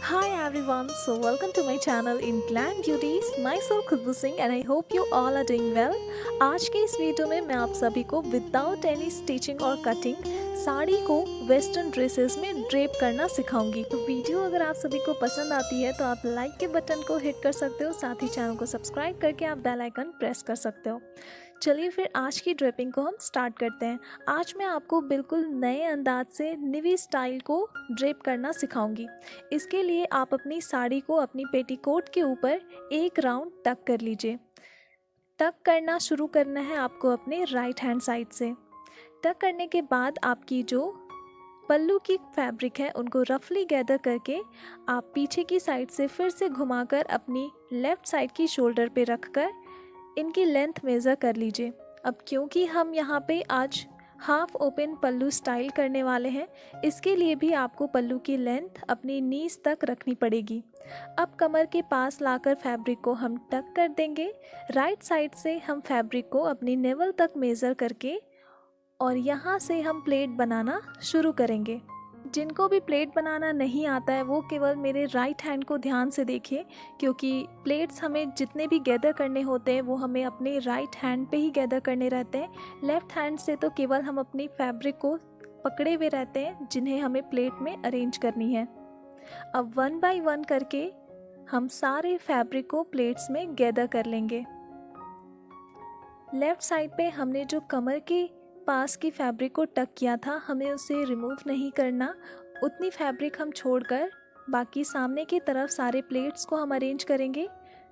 Hi everyone, so welcome to my channel in Glam Beauties. Myself Khushboo Singh and I hope you all are doing well. आज के इस video में मैं आप सभी को विदाउट एनी स्टिचिंग और कटिंग साड़ी को वेस्टर्न ड्रेसेस में ड्रेप करना सिखाऊंगी। तो वीडियो अगर आप सभी को पसंद आती है तो आप लाइक के बटन को हिट कर सकते हो, साथ ही चैनल को सब्सक्राइब करके आप बेल आइकन प्रेस कर सकते हो। चलिए फिर आज की ड्रेपिंग को हम स्टार्ट करते हैं। आज मैं आपको बिल्कुल नए अंदाज से निवी स्टाइल को ड्रेप करना सिखाऊंगी। इसके लिए आप अपनी साड़ी को अपनी पेटीकोट के ऊपर एक राउंड टक कर लीजिए। टक करना शुरू करना है आपको अपने राइट हैंड साइड से। टक करने के बाद आपकी जो पल्लू की फैब्रिक है उनको रफली गैदर करके आप पीछे की साइड से फिर से घुमाकर अपनी लेफ़्ट साइड की शोल्डर पे रखकर इनकी लेंथ मेज़र कर लीजिए। अब क्योंकि हम यहाँ पे आज हाफ ओपन पल्लू स्टाइल करने वाले हैं, इसके लिए भी आपको पल्लू की लेंथ अपनी नीज तक रखनी पड़ेगी। अब कमर के पास लाकर फैब्रिक को हम टक कर देंगे। राइट साइड से हम फैब्रिक को अपनी नेवल तक मेज़र करके और यहाँ से हम प्लेट बनाना शुरू करेंगे। जिनको भी प्लेट बनाना नहीं आता है वो केवल मेरे राइट हैंड को ध्यान से देखिए, क्योंकि प्लेट्स हमें जितने भी गैदर करने होते हैं वो हमें अपने राइट हैंड पे ही गैदर करने रहते हैं। लेफ़्ट हैंड से तो केवल हम अपनी फैब्रिक को पकड़े हुए रहते हैं जिन्हें हमें प्लेट में अरेंज करनी है। अब वन बाय वन करके हम सारे फैब्रिक को प्लेट्स में गैदर कर लेंगे। लेफ़्ट साइड पे हमने जो कमर के पास की फैब्रिक को टक किया था, हमें उसे रिमूव नहीं करना। उतनी फैब्रिक हम छोड़कर बाकी सामने की तरफ सारे प्लेट्स को हम अरेंज करेंगे।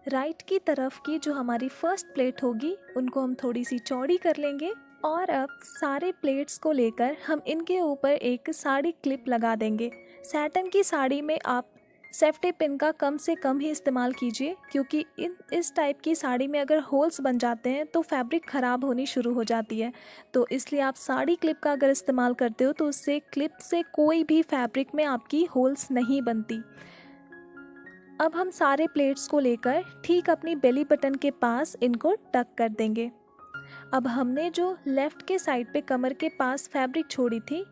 राइट की तरफ की जो हमारी फर्स्ट प्लेट होगी उनको हम थोड़ी सी चौड़ी कर लेंगे और अब सारे प्लेट्स को लेकर हम इनके ऊपर एक साड़ी क्लिप लगा देंगे। सैटन की साड़ी में आप सेफ्टी पिन का कम से कम ही इस्तेमाल कीजिए, क्योंकि इस टाइप की साड़ी में अगर होल्स बन जाते हैं तो फैब्रिक ख़राब होनी शुरू हो जाती है। तो इसलिए आप साड़ी क्लिप का अगर इस्तेमाल करते हो तो उससे क्लिप से कोई भी फैब्रिक में आपकी होल्स नहीं बनती। अब हम सारे प्लेट्स को लेकर ठीक अपनी बेली बटन के पास इनको टक कर देंगे। अब हमने जो लेफ़्ट के साइड पे कमर के पास फैब्रिक छोड़ी थी,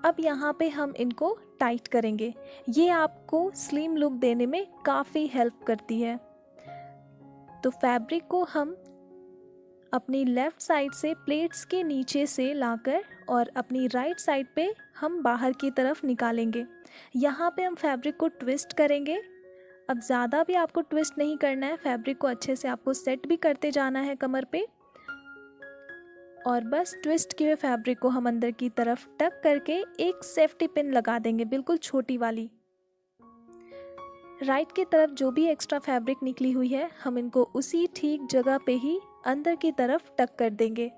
अब यहाँ पे हम इनको टाइट करेंगे। ये आपको स्लिम लुक देने में काफ़ी हेल्प करती है। तो फैब्रिक को हम अपनी लेफ़्ट साइड से प्लेट्स के नीचे से लाकर और अपनी राइट साइड पे हम बाहर की तरफ निकालेंगे। यहाँ पे हम फैब्रिक को ट्विस्ट करेंगे। अब ज़्यादा भी आपको ट्विस्ट नहीं करना है, फैब्रिक को अच्छे से आपको सेट भी करते जाना है कमर पे। और बस ट्विस्ट किए हुए फैब्रिक को हम अंदर की तरफ टक करके एक सेफ्टी पिन लगा देंगे, बिल्कुल छोटी वाली। राइट की तरफ जो भी एक्स्ट्रा फैब्रिक निकली हुई है हम इनको उसी ठीक जगह पे ही अंदर की तरफ टक कर देंगे।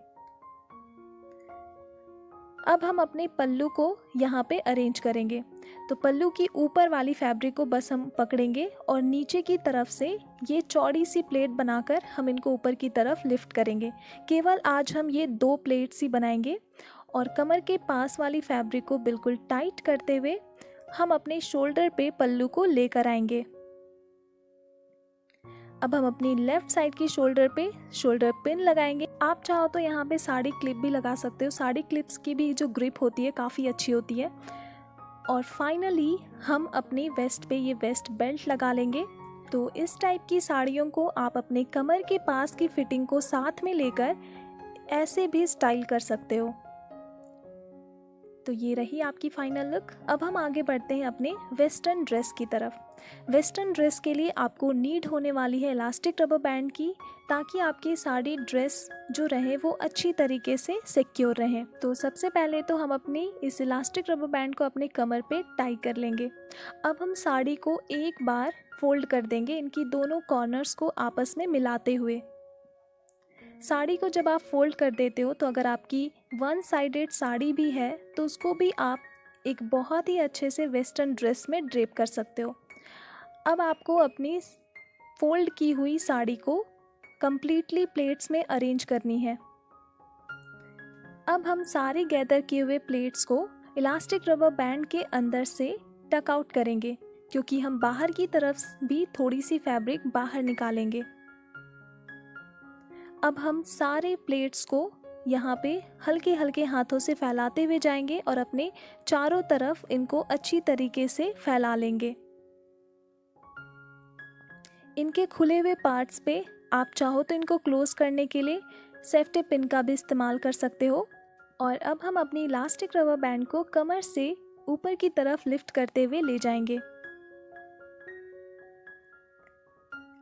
अब हम अपने पल्लू को यहाँ पे अरेंज करेंगे। तो पल्लू की ऊपर वाली फैब्रिक को बस हम पकड़ेंगे और नीचे की तरफ से ये चौड़ी सी प्लेट बनाकर हम इनको ऊपर की तरफ लिफ्ट करेंगे। केवल आज हम ये 2 प्लेट्स ही बनाएंगे और कमर के पास वाली फैब्रिक को बिल्कुल टाइट करते हुए हम अपने शोल्डर पे पल्लू को लेकर आएंगे। अब हम अपनी लेफ़्ट साइड की शोल्डर पे शोल्डर पिन लगाएंगे। आप चाहो तो यहाँ पे साड़ी क्लिप भी लगा सकते हो। साड़ी क्लिप्स की भी जो ग्रिप होती है काफ़ी अच्छी होती है। और फाइनली हम अपनी वेस्ट पे ये वेस्ट बेल्ट लगा लेंगे। तो इस टाइप की साड़ियों को आप अपने कमर के पास की फिटिंग को साथ में लेकर ऐसे भी स्टाइल कर सकते हो। तो ये रही आपकी फाइनल लुक। अब हम आगे बढ़ते हैं अपने वेस्टर्न ड्रेस की तरफ। वेस्टर्न ड्रेस के लिए आपको नीड होने वाली है इलास्टिक रबर बैंड की, ताकि आपकी साड़ी ड्रेस जो रहे वो अच्छी तरीके से सिक्योर रहे। तो सबसे पहले तो हम अपनी इस इलास्टिक रबर बैंड को अपने कमर पे टाई कर लेंगे। अब हम साड़ी को एक बार फोल्ड कर देंगे, इनकी दोनों कॉर्नर्स को आपस में मिलाते हुए। साड़ी को जब आप फोल्ड कर देते हो तो अगर आपकी वन साइडेड साड़ी भी है तो उसको भी आप एक बहुत ही अच्छे से वेस्टर्न ड्रेस में ड्रेप कर सकते हो। अब आपको अपनी फोल्ड की हुई साड़ी को कंप्लीटली प्लेट्स में अरेंज करनी है। अब हम सारे गैदर किए हुए प्लेट्स को इलास्टिक रबर बैंड के अंदर से टक आउट करेंगे, क्योंकि हम बाहर की तरफ भी थोड़ी सी फैब्रिक बाहर निकालेंगे। अब हम सारे प्लेट्स को यहाँ पे हल्के हल्के हाथों से फैलाते हुए जाएंगे और अपने चारों तरफ इनको अच्छी तरीके से फैला लेंगे। इनके खुले हुए पार्ट्स पे आप चाहो तो इनको क्लोज करने के लिए सेफ्टी पिन का भी इस्तेमाल कर सकते हो। और अब हम अपनी इलास्टिक रबर बैंड को कमर से ऊपर की तरफ लिफ्ट करते हुए ले जाएंगे।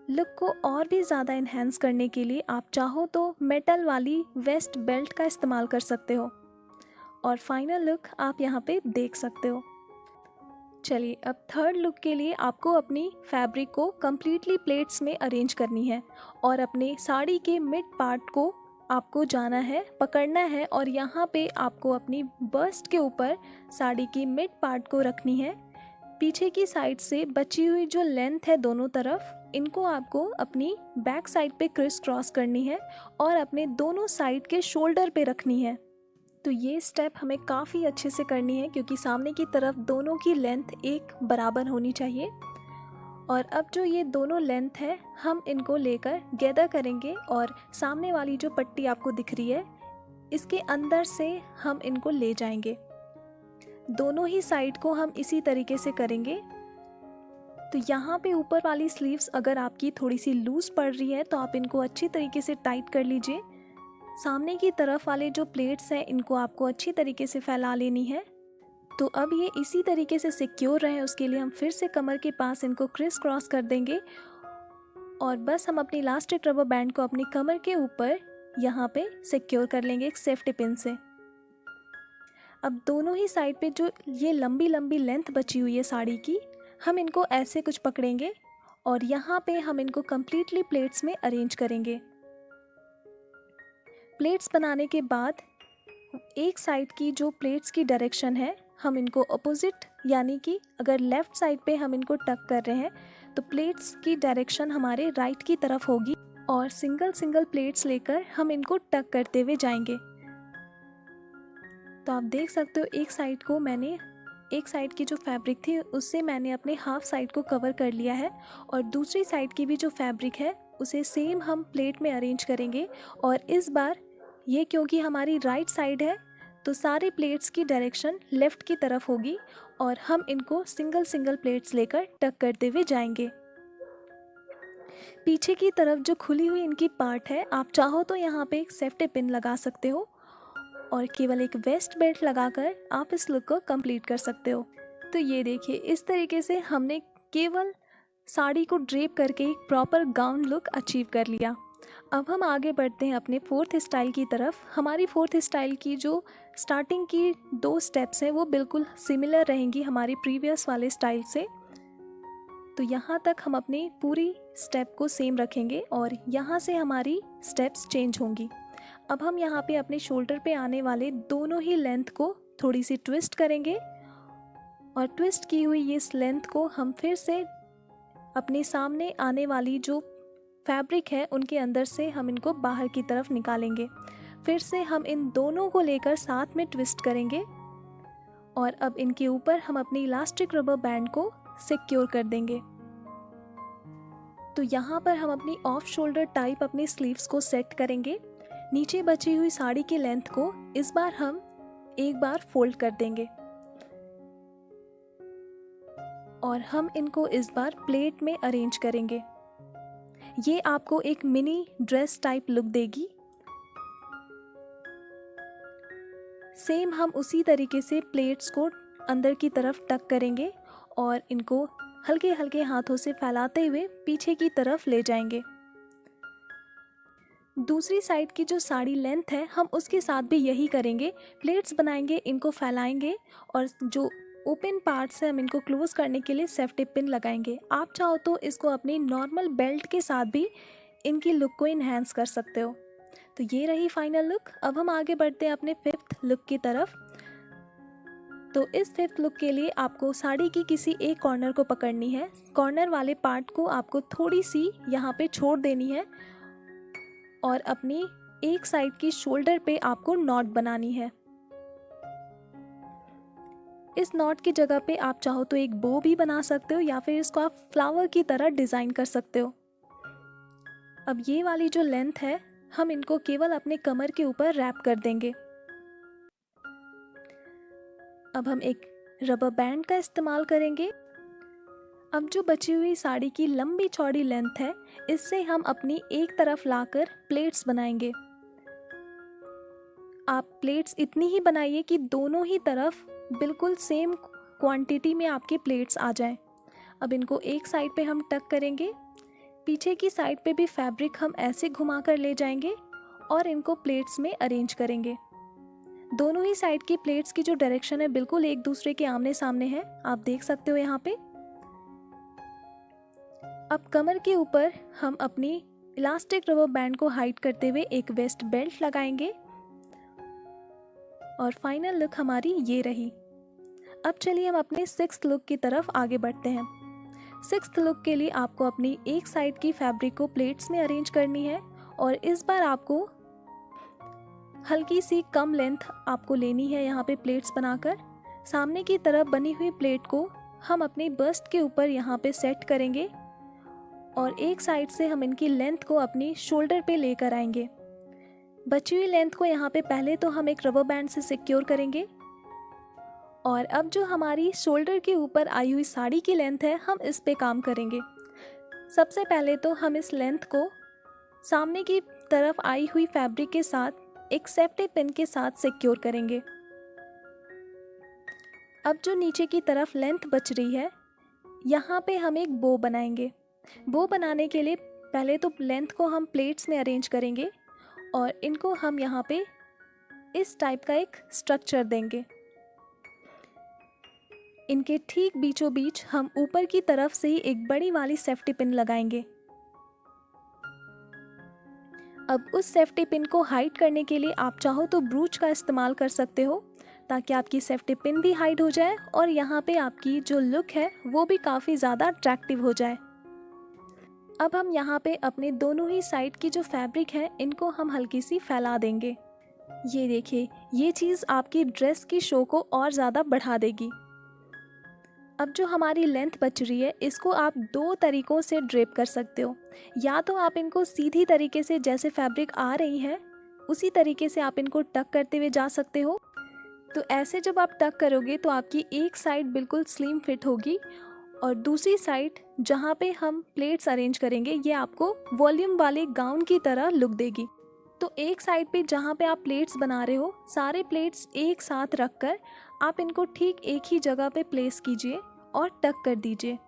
लुक को और भी ज़्यादा इन्हेंस करने के लिए आप चाहो तो मेटल वाली वेस्ट बेल्ट का इस्तेमाल कर सकते हो और फाइनल लुक आप यहाँ पे देख सकते हो। चलिए अब थर्ड लुक के लिए आपको अपनी फैब्रिक को कम्प्लीटली प्लेट्स में अरेंज करनी है और अपने साड़ी के मिड पार्ट को आपको जाना है, पकड़ना है और यहाँ पे आपको अपनी बस्ट के ऊपर साड़ी की मिड पार्ट को रखनी है। पीछे की साइड से बची हुई जो लेंथ है दोनों तरफ, इनको आपको अपनी बैक साइड पे क्रिस क्रॉस करनी है और अपने दोनों साइड के शोल्डर पे रखनी है। तो ये स्टेप हमें काफ़ी अच्छे से करनी है क्योंकि सामने की तरफ दोनों की लेंथ एक बराबर होनी चाहिए। और अब जो ये दोनों लेंथ है हम इनको लेकर गैदर करेंगे और सामने वाली जो पट्टी आपको दिख रही है इसके अंदर से हम इनको ले जाएंगे। दोनों ही साइड को हम इसी तरीके से करेंगे। तो यहाँ पे ऊपर वाली स्लीव्स अगर आपकी थोड़ी सी लूज़ पड़ रही है तो आप इनको अच्छी तरीके से टाइट कर लीजिए। सामने की तरफ वाले जो प्लेट्स हैं इनको आपको अच्छी तरीके से फैला लेनी है। तो अब ये इसी तरीके से सिक्योर रहे उसके लिए हम फिर से कमर के पास इनको क्रिस क्रॉस कर देंगे और बस हम अपनी इलास्टिक रबर बैंड को अपनी कमर के ऊपर यहाँ पे सिक्योर कर लेंगे एक सेफ्टी पिन से। अब दोनों ही साइड पे जो ये लंबी लंबी लेंथ बची हुई है साड़ी की, हम इनको ऐसे कुछ पकड़ेंगे और यहाँ पे हम इनको कम्प्लीटली प्लेट्स में अरेंज करेंगे। प्लेट्स बनाने के बाद एक साइड की जो प्लेट्स की डायरेक्शन है हम इनको अपोजिट, यानी कि अगर लेफ़्ट साइड पे हम इनको टक कर रहे हैं तो प्लेट्स की डायरेक्शन हमारे राइट की तरफ होगी और सिंगल सिंगल प्लेट्स लेकर हम इनको टक करते हुए जाएंगे। तो आप देख सकते हो एक साइड की जो फैब्रिक थी उससे मैंने अपने हाफ साइड को कवर कर लिया है और दूसरी साइड की भी जो फैब्रिक है उसे सेम हम प्लेट में अरेंज करेंगे। और इस बार ये क्योंकि हमारी राइट साइड है तो सारे प्लेट्स की डायरेक्शन लेफ़्ट की तरफ होगी और हम इनको सिंगल सिंगल प्लेट्स लेकर टक करते हुए जाएंगे। पीछे की तरफ जो खुली हुई इनकी पार्ट है आप चाहो तो यहाँ पे एक सेफ्टी पिन लगा सकते हो और केवल एक वेस्ट बेल्ट लगाकर आप इस लुक को कंप्लीट कर सकते हो। तो ये देखिए इस तरीके से हमने केवल साड़ी को ड्रेप करके एक प्रॉपर गाउन लुक अचीव कर लिया। अब हम आगे बढ़ते हैं अपने फोर्थ स्टाइल की तरफ। हमारी फोर्थ स्टाइल की जो स्टार्टिंग की 2 स्टेप्स हैं वो बिल्कुल सिमिलर रहेंगी हमारी प्रीवियस वाले स्टाइल से। तो यहाँ तक हम अपनी पूरी स्टेप को सेम रखेंगे और यहाँ से हमारी स्टेप्स चेंज होंगी। अब हम यहाँ पे अपने शोल्डर पे आने वाले दोनों ही लेंथ को थोड़ी सी ट्विस्ट करेंगे और ट्विस्ट की हुई इस लेंथ को हम फिर से अपने सामने आने वाली जो फैब्रिक है उनके अंदर से हम इनको बाहर की तरफ निकालेंगे। फिर से हम इन दोनों को लेकर साथ में ट्विस्ट करेंगे और अब इनके ऊपर हम अपनी इलास्टिक रबर बैंड को सिक्योर कर देंगे। तो यहाँ पर हम अपनी ऑफ शोल्डर टाइप अपनी स्लीव्स को सेट करेंगे। नीचे बची हुई साड़ी की लेंथ को इस बार हम एक बार फोल्ड कर देंगे और हम इनको इस बार प्लेट में अरेंज करेंगे। ये आपको एक मिनी ड्रेस टाइप लुक देगी। सेम हम उसी तरीके से प्लेट्स को अंदर की तरफ टक करेंगे और इनको हल्के हल्के हाथों से फैलाते हुए पीछे की तरफ ले जाएंगे। दूसरी साइड की जो साड़ी लेंथ है हम उसके साथ भी यही करेंगे। प्लेट्स बनाएंगे, इनको फैलाएंगे और जो ओपन पार्ट्स है हम इनको क्लोज करने के लिए सेफ्टी पिन लगाएंगे। आप चाहो तो इसको अपनी नॉर्मल बेल्ट के साथ भी इनकी लुक को इन्हेंस कर सकते हो। तो ये रही फाइनल लुक। अब हम आगे बढ़ते हैं अपने फिफ्थ लुक की तरफ। तो इस फिफ्थ लुक के लिए आपको साड़ी की किसी एक कॉर्नर को पकड़नी है। कॉर्नर वाले पार्ट को आपको थोड़ी सी यहाँ पे छोड़ देनी है और अपनी एक साइड की शोल्डर पे आपको नॉट बनानी है। इस नॉट की जगह पे आप चाहो तो एक बो भी बना सकते हो या फिर इसको आप फ्लावर की तरह डिज़ाइन कर सकते हो। अब ये वाली जो लेंथ है हम इनको केवल अपने कमर के ऊपर रैप कर देंगे। अब हम एक रबर बैंड का इस्तेमाल करेंगे। अब जो बची हुई साड़ी की लंबी चौड़ी लेंथ है, इससे हम अपनी एक तरफ लाकर प्लेट्स बनाएंगे। आप प्लेट्स इतनी ही बनाइए कि दोनों ही तरफ बिल्कुल सेम क्वांटिटी में आपके प्लेट्स आ जाएं। अब इनको एक साइड पे हम टक करेंगे, पीछे की साइड पे भी फैब्रिक हम ऐसे घुमा कर ले जाएंगे और इनको प्लेट्स में अरेंज करेंगे। दोनों ही साइड की प्लेट्स की जो डायरेक्शन है बिल्कुल एक दूसरे के आमने सामने है, आप देख सकते हो यहाँ पे। अब कमर के ऊपर हम अपनी इलास्टिक रबर बैंड को हाइड करते हुए एक वेस्ट बेल्ट लगाएंगे और फाइनल लुक हमारी ये रही। अब चलिए हम अपने सिक्स्थ लुक की तरफ आगे बढ़ते हैं। सिक्स्थ लुक के लिए आपको अपनी एक साइड की फैब्रिक को प्लेट्स में अरेंज करनी है और इस बार आपको हल्की सी कम लेंथ आपको लेनी है। यहाँ पे प्लेट्स बनाकर सामने की तरफ बनी हुई प्लेट को हम अपनी बस्ट के ऊपर यहाँ पे सेट करेंगे और एक साइड से हम इनकी लेंथ को अपनी शोल्डर पे लेकर आएंगे। बची हुई लेंथ को यहाँ पे पहले तो हम एक रबर बैंड से सिक्योर करेंगे और अब जो हमारी शोल्डर के ऊपर आई हुई साड़ी की लेंथ है, हम इस पे काम करेंगे। सबसे पहले तो हम इस लेंथ को सामने की तरफ आई हुई फैब्रिक के साथ एक सेफ्टी पिन के साथ सिक्योर करेंगे। अब जो नीचे की तरफ लेंथ बच रही है, यहाँ पे हम एक बो बनाएंगे। बो बनाने के लिए पहले तो लेंथ को हम प्लेट्स में अरेंज करेंगे और इनको हम यहाँ पे इस टाइप का एक स्ट्रक्चर देंगे। इनके ठीक बीचों बीच हम ऊपर की तरफ से ही एक बड़ी वाली सेफ्टी पिन लगाएंगे। अब उस सेफ्टी पिन को हाइड करने के लिए आप चाहो तो ब्रूच का इस्तेमाल कर सकते हो, ताकि आपकी सेफ्टी पिन भी हाइड हो जाए और यहाँ पे आपकी जो लुक है वो भी काफ़ी ज़्यादा अट्रैक्टिव हो जाए। अब हम यहाँ पे अपने दोनों ही साइड की जो फैब्रिक है इनको हम हल्की सी फैला देंगे। ये देखिए, ये चीज़ आपकी ड्रेस की शो को और ज़्यादा बढ़ा देगी। अब जो हमारी लेंथ बच रही है, इसको आप दो तरीक़ों से ड्रेप कर सकते हो। या तो आप इनको सीधी तरीके से जैसे फैब्रिक आ रही है उसी तरीके से आप इनको टक करते हुए जा सकते हो। तो ऐसे जब आप टक करोगे तो आपकी एक साइड बिल्कुल स्लिम फिट होगी और दूसरी साइड जहाँ पे हम प्लेट्स अरेंज करेंगे ये आपको वॉल्यूम वाले गाउन की तरह लुक देगी। तो एक साइड पे जहाँ पे आप प्लेट्स बना रहे हो, सारे प्लेट्स एक साथ रखकर आप इनको ठीक एक ही जगह पे प्लेस कीजिए और टक कर दीजिए।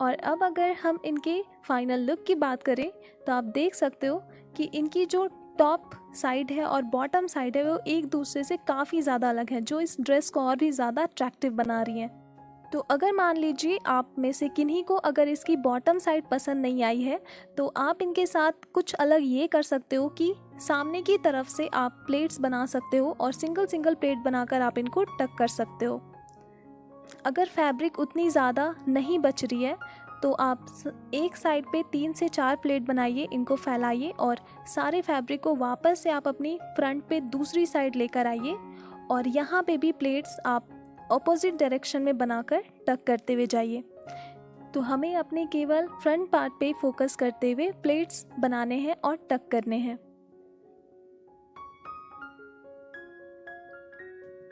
और अब अगर हम इनके फाइनल लुक की बात करें तो आप देख सकते हो कि इनकी जो टॉप साइड है और बॉटम साइड है वो एक दूसरे से काफ़ी ज़्यादा अलग है, जो इस ड्रेस को और भी ज़्यादा अट्रैक्टिव बना रही हैं। तो अगर मान लीजिए आप में से किन्हीं को अगर इसकी बॉटम साइड पसंद नहीं आई है, तो आप इनके साथ कुछ अलग ये कर सकते हो कि सामने की तरफ से आप प्लेट्स बना सकते हो और सिंगल सिंगल प्लेट बनाकर आप इनको टक कर सकते हो। अगर फैब्रिक उतनी ज़्यादा नहीं बच रही है तो आप एक साइड पे 3 से 4 प्लेट बनाइए, इनको फैलाइए और सारे फैब्रिक को वापस से आप अपनी फ्रंट पे दूसरी साइड लेकर आइए और यहाँ पे भी प्लेट्स आप ऑपोजिट डायरेक्शन में बनाकर टक करते हुए जाइए। तो हमें अपने केवल फ्रंट पार्ट पे फोकस करते हुए प्लेट्स बनाने हैं और टक करने हैं।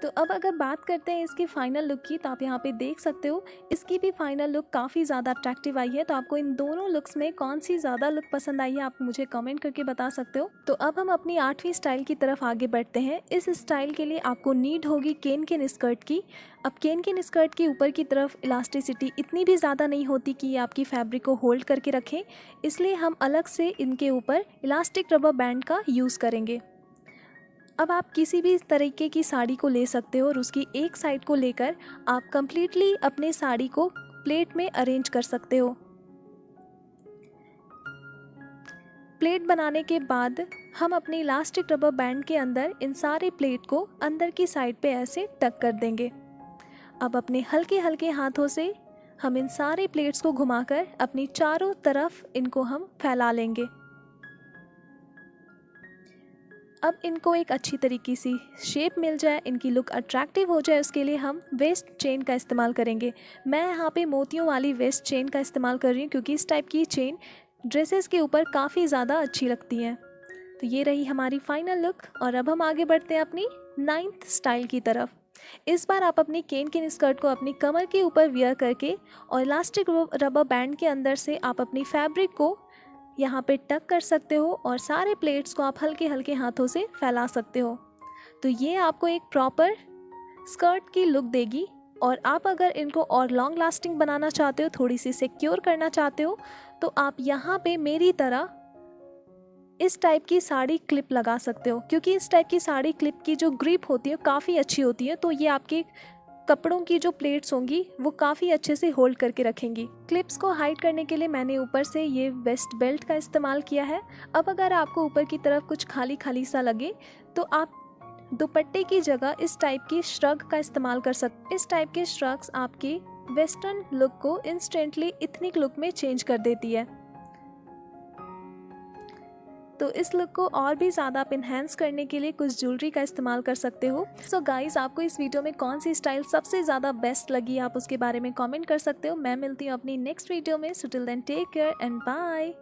तो अब अगर बात करते हैं इसकी फाइनल लुक की, तो आप यहाँ पे देख सकते हो इसकी भी फाइनल लुक काफ़ी ज़्यादा अट्रैक्टिव आई है। तो आपको इन दोनों लुक्स में कौन सी ज़्यादा लुक पसंद आई है आप मुझे कमेंट करके बता सकते हो। तो अब हम अपनी 8वीं स्टाइल की तरफ आगे बढ़ते हैं। इस स्टाइल के लिए आपको नीड होगी केन केन स्कर्ट की। अब केन केन स्कर्ट की ऊपर की तरफ इलास्टिसिटी इतनी भी ज़्यादा नहीं होती कि ये आपकी फैब्रिक को होल्ड करके रखें, इसलिए हम अलग से इनके ऊपर इलास्टिक रबर बैंड का यूज़ करेंगे। अब आप किसी भी तरीके की साड़ी को ले सकते हो और उसकी एक साइड को लेकर आप कंप्लीटली अपने साड़ी को प्लेट में अरेंज कर सकते हो। प्लेट बनाने के बाद हम अपनी इलास्टिक रबर बैंड के अंदर इन सारे प्लेट को अंदर की साइड पे ऐसे टक कर देंगे। अब अपने हल्के हल्के हाथों से हम इन सारे प्लेट्स को घुमाकर अपनी चारों तरफ इनको हम फैला लेंगे। अब इनको एक अच्छी तरीके से शेप मिल जाए, इनकी लुक अट्रैक्टिव हो जाए, उसके लिए हम वेस्ट चेन का इस्तेमाल करेंगे। मैं यहाँ पे मोतियों वाली वेस्ट चेन का इस्तेमाल कर रही हूँ क्योंकि इस टाइप की चेन ड्रेसेस के ऊपर काफ़ी ज़्यादा अच्छी लगती हैं। तो ये रही हमारी फाइनल लुक और अब हम आगे बढ़ते हैं अपनी 9th स्टाइल की तरफ। इस बार आप अपनी केन किन स्कर्ट को अपनी कमर के ऊपर वियर करके और इलास्टिक रबर बैंड के अंदर से आप अपनी फैब्रिक को यहाँ पे टक कर सकते हो और सारे प्लेट्स को आप हल्के हल्के हाथों से फैला सकते हो। तो ये आपको एक प्रॉपर स्कर्ट की लुक देगी। और आप अगर इनको और लॉन्ग लास्टिंग बनाना चाहते हो, थोड़ी सी सिक्योर करना चाहते हो, तो आप यहाँ पे मेरी तरह इस टाइप की साड़ी क्लिप लगा सकते हो, क्योंकि इस टाइप की साड़ी क्लिप की जो ग्रिप होती है काफ़ी अच्छी होती है। तो ये आपके कपड़ों की जो प्लेट्स होंगी वो काफ़ी अच्छे से होल्ड करके रखेंगी। क्लिप्स को हाइड करने के लिए मैंने ऊपर से ये वेस्ट बेल्ट का इस्तेमाल किया है। अब अगर आपको ऊपर की तरफ कुछ खाली खाली सा लगे तो आप दुपट्टे की जगह इस टाइप की श्रग का इस्तेमाल कर सकते। इस टाइप के श्रग्स आपकी वेस्टर्न लुक को इंस्टेंटली इथनिक लुक में चेंज कर देती है। तो इस लुक को और भी ज़्यादा आप इन्हेंस करने के लिए कुछ ज्वेलरी का इस्तेमाल कर सकते हो। सो गाइज, आपको इस वीडियो में कौन सी स्टाइल सबसे ज़्यादा बेस्ट लगी, आप उसके बारे में कमेंट कर सकते हो। मैं मिलती हूँ अपनी नेक्स्ट वीडियो में। So till then take care and bye.